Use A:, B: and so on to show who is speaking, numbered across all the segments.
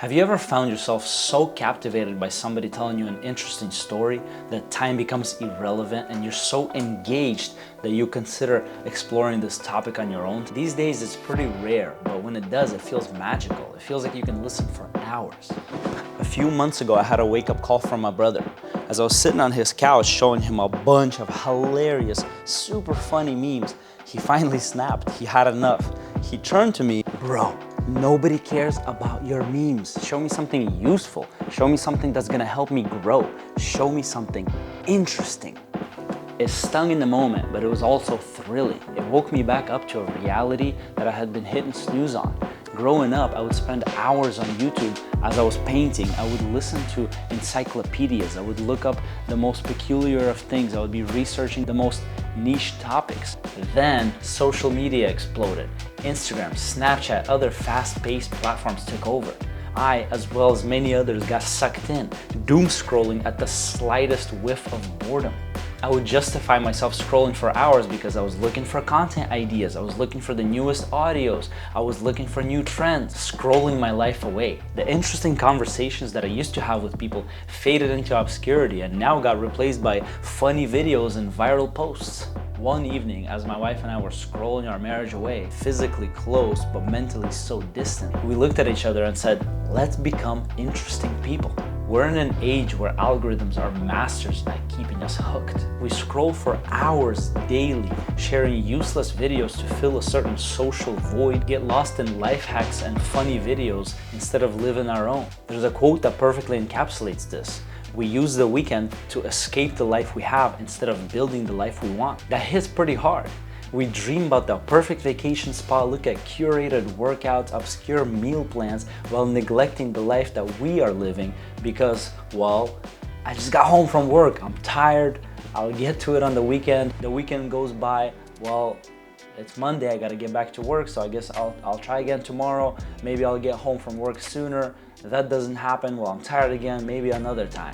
A: Have you ever found yourself so captivated by somebody telling you an interesting story that time becomes irrelevant and you're so engaged that you consider exploring this topic on your own? These days it's pretty rare, but when it does, it feels magical. It feels like you can listen for hours. A few months ago, I had a wake-up call from my brother. As I was sitting on his couch showing him a bunch of hilarious, super funny memes, he finally snapped. He had enough. He turned to me, "Bro, nobody cares about your memes. Show me something useful. Show me something that's gonna help me grow. Show me something interesting." It stung in the moment, but it was also thrilling. It woke me back up to a reality that I had been hitting snooze on. Growing up, I would spend hours on YouTube as I was painting. I would listen to encyclopedias. I would look up the most peculiar of things. I would be researching the most niche topics. Then social media exploded. Instagram, Snapchat, other fast-paced platforms took over. I, as well as many others, got sucked in, doom scrolling at the slightest whiff of boredom. I would justify myself scrolling for hours because I was looking for content ideas, I was looking for the newest audios, I was looking for new trends, scrolling my life away. The interesting conversations that I used to have with people faded into obscurity and now got replaced by funny videos and viral posts. One evening, as my wife and I were scrolling our marriage away, physically close but mentally so distant, we looked at each other and said, "Let's become interesting people." We're in an age where algorithms are masters at keeping us hooked. We scroll for hours daily, sharing useless videos to fill a certain social void, get lost in life hacks and funny videos instead of living our own. There's a quote that perfectly encapsulates this. We use the weekend to escape the life we have instead of building the life we want. That hits pretty hard. We dream about the perfect vacation spot, look at curated workouts, obscure meal plans, while neglecting the life that we are living because, well, I just got home from work, I'm tired, I'll get to it on the weekend. The weekend goes by, well, it's Monday, I gotta get back to work, so I guess I'll try again tomorrow. Maybe I'll get home from work sooner. If that doesn't happen, well, I'm tired again, maybe another time.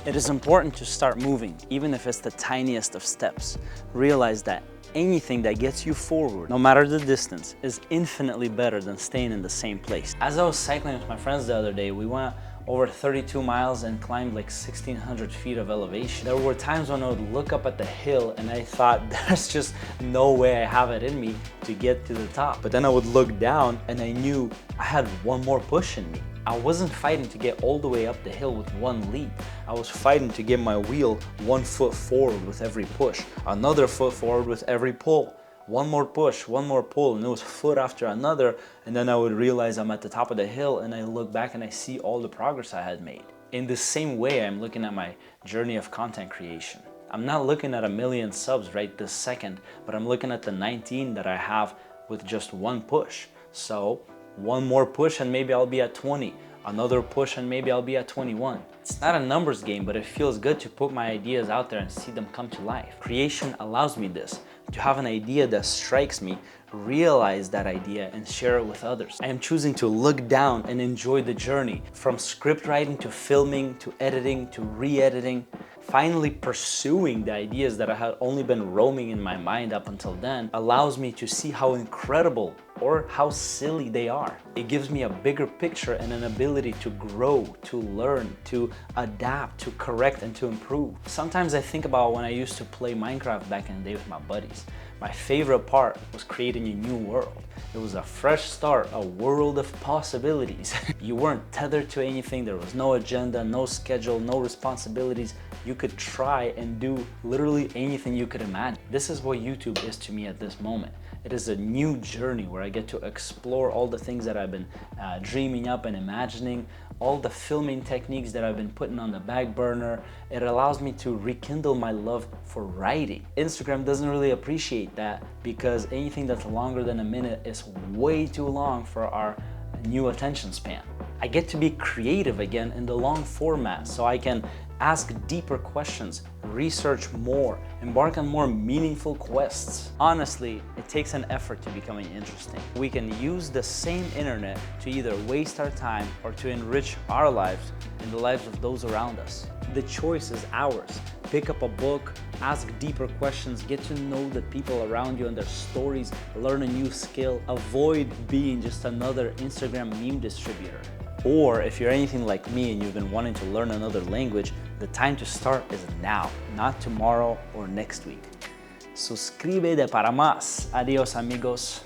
A: It is important to start moving, even if it's the tiniest of steps. Realize that anything that gets you forward, no matter the distance, is infinitely better than staying in the same place. As I was cycling with my friends the other day, we went over 32 miles and climbed like 1,600 feet of elevation. There were times when I would look up at the hill and I thought, there's just no way I have it in me to get to the top. But then I would look down and I knew I had one more push in me. I wasn't fighting to get all the way up the hill with one leap. I was fighting to get my wheel 1 foot forward with every push, another foot forward with every pull. One more push, one more pull, and it was foot after another, and then I would realize I'm at the top of the hill and I look back and I see all the progress I had made. In the same way, I'm looking at my journey of content creation. I'm not looking at 1 million subs right this second, but I'm looking at the 19 that I have with just one push. So, one more push and maybe I'll be at 20. Another push and maybe I'll be at 21. It's not a numbers game, but it feels good to put my ideas out there and see them come to life. Creation allows me this, to have an idea that strikes me, realize that idea and share it with others. I am choosing to look down and enjoy the journey, from script writing to filming to editing to re-editing. Finally pursuing the ideas that I had only been roaming in my mind up until then allows me to see how incredible or how silly they are. It gives me a bigger picture and an ability to grow, to learn, to adapt, to correct, and to improve. Sometimes I think about when I used to play Minecraft back in the day with my buddies. My favorite part was creating a new world. It was a fresh start, a world of possibilities. You weren't tethered to anything, there was no agenda, no schedule, no responsibilities. You could try and do literally anything you could imagine. This is what YouTube is to me at this moment. It is a new journey where I get to explore all the things that I've been dreaming up and imagining, all the filming techniques that I've been putting on the back burner. It allows me to rekindle my love for writing. Instagram doesn't really appreciate that because anything that's longer than a minute is way too long for our new attention span. I get to be creative again in the long format so I can ask deeper questions, research more, embark on more meaningful quests. Honestly, it takes an effort to becoming interesting. We can use the same internet to either waste our time or to enrich our lives and the lives of those around us. The choice is ours. Pick up a book, ask deeper questions, get to know the people around you and their stories, learn a new skill, avoid being just another Instagram meme distributor. Or if you're anything like me and you've been wanting to learn another language, the time to start is now, not tomorrow or next week. Suscríbete para más. Adiós, amigos.